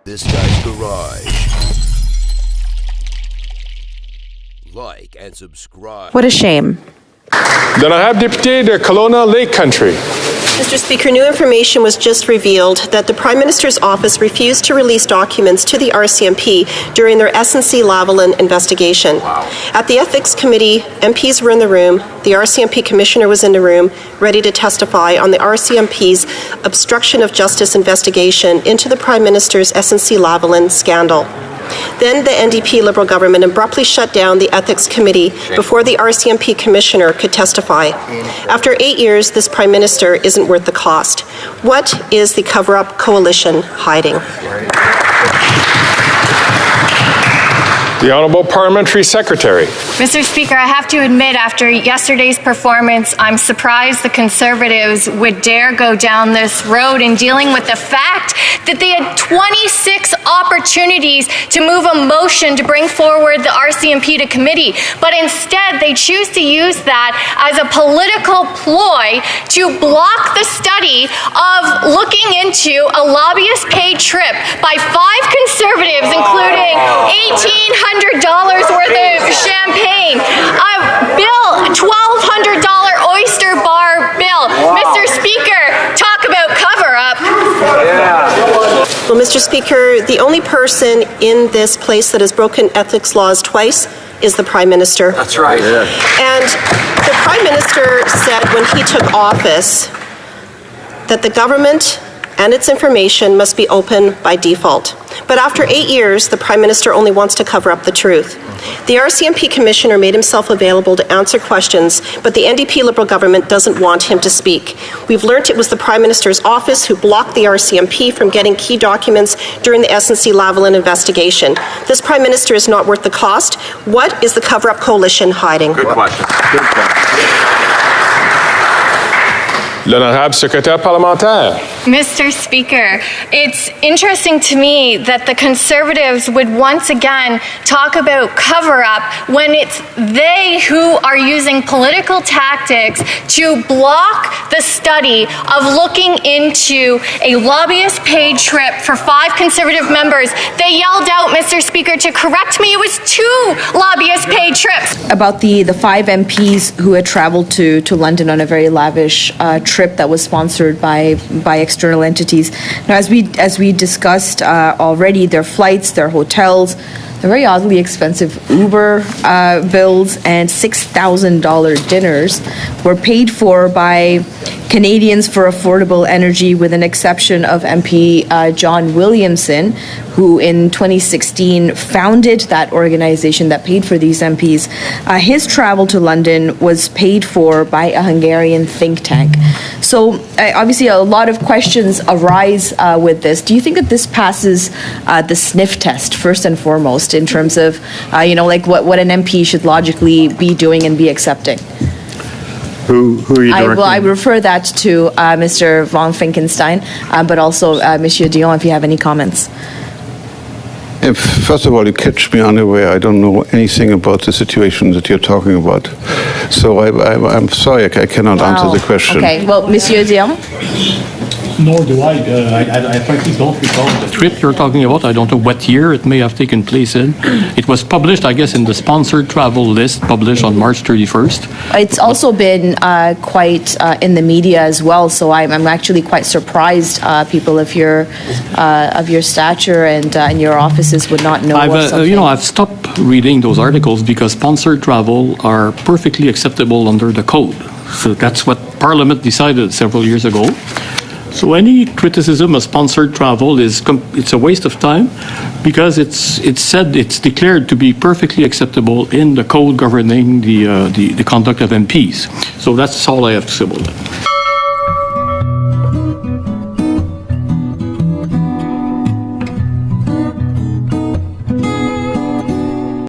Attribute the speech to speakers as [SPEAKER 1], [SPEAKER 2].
[SPEAKER 1] This Guy's Garage. Like and subscribe.
[SPEAKER 2] What a shame.
[SPEAKER 3] L'honorable député de Kelowna Lake Country.
[SPEAKER 4] Mr. Speaker, new information was just revealed that the Prime Minister's office refused to release documents to the RCMP during their SNC-Lavalin investigation. Wow. At the Ethics Committee, MPs were in the room, the RCMP Commissioner was in the room, ready to testify on the RCMP's obstruction of justice investigation into the Prime Minister's SNC-Lavalin scandal. Then the NDP Liberal government abruptly shut down the Ethics Committee before the RCMP Commissioner could testify. After 8 years, this Prime Minister isn't worth the cost. What is the cover-up coalition hiding?
[SPEAKER 3] The Honourable Parliamentary Secretary.
[SPEAKER 5] Mr. Speaker, I have to admit, after yesterday's performance, I'm surprised the Conservatives would dare go down this road in dealing with the fact that they had 26 opportunities to move a motion to bring forward the RCMP to committee, but instead they choose to use that as a political ploy to block the study of looking into a lobbyist-paid trip by 5 Conservatives, including $1,800 worth of champagne, a bill, $1,200 oyster bar bill. Wow. Mr. Speaker, talk about cover-up.
[SPEAKER 4] Yeah. Well, Mr. Speaker, the only person in this place that has broken ethics laws twice is the Prime Minister.
[SPEAKER 6] That's right. Yeah.
[SPEAKER 4] And the Prime Minister said when he took office that the government and its information must be open by default. But after 8 years, the Prime Minister only wants to cover up the truth. The RCMP Commissioner made himself available to answer questions, but the NDP Liberal government doesn't want him to speak. We've learned it was the Prime Minister's office who blocked the RCMP from getting key documents during the SNC-Lavalin investigation. This Prime Minister is not worth the cost. What is the cover-up coalition hiding?
[SPEAKER 6] Good question. Good question.
[SPEAKER 3] L'honorable Secrétaire parlementaire.
[SPEAKER 5] Mr. Speaker, it's interesting to me that the Conservatives would once again talk about cover-up when it's they who are using political tactics to block the study of looking into a lobbyist-paid trip for 5 Conservative members. They yelled out, Mr. Speaker, to correct me, it was 2 lobbyist-paid trips.
[SPEAKER 2] About the 5 MPs who had traveled to London on a very lavish trip that was sponsored by external entities. Now, as we discussed already, their flights, their hotels, the very oddly expensive Uber bills and $6,000 dinners were paid for by Canadians for Affordable Energy, with an exception of MP John Williamson, who in 2016 founded that organization that paid for these MPs. His travel to London was paid for by a Hungarian think tank. So obviously a lot of questions arise with this. Do you think that this passes the sniff test, first and foremost, in terms of, like what an MP should logically be doing and be accepting?
[SPEAKER 7] Who are you directing?
[SPEAKER 2] I refer that to Mr. von Finkenstein, but also Monsieur Dion, if you have any comments.
[SPEAKER 7] First of all, you catch me unaware. I don't know anything about the situation that you're talking about. So I'm sorry, I cannot answer the question.
[SPEAKER 2] Okay, well, Monsieur Dion?
[SPEAKER 8] Nor do I. I frankly don't recall the trip you're talking about. I don't know what year it may have taken place in. It was published, I guess, in the sponsored travel list published on March 31st.
[SPEAKER 2] It's also been quite in the media as well, so I'm actually quite surprised people of your stature and your offices would not know.
[SPEAKER 8] I've stopped reading those articles because sponsored travel are perfectly acceptable under the code. So that's what Parliament decided several years ago. So any criticism of sponsored travel it's a waste of time, because it's declared to be perfectly acceptable in the code governing the conduct of MPs. So that's all I have to say about that.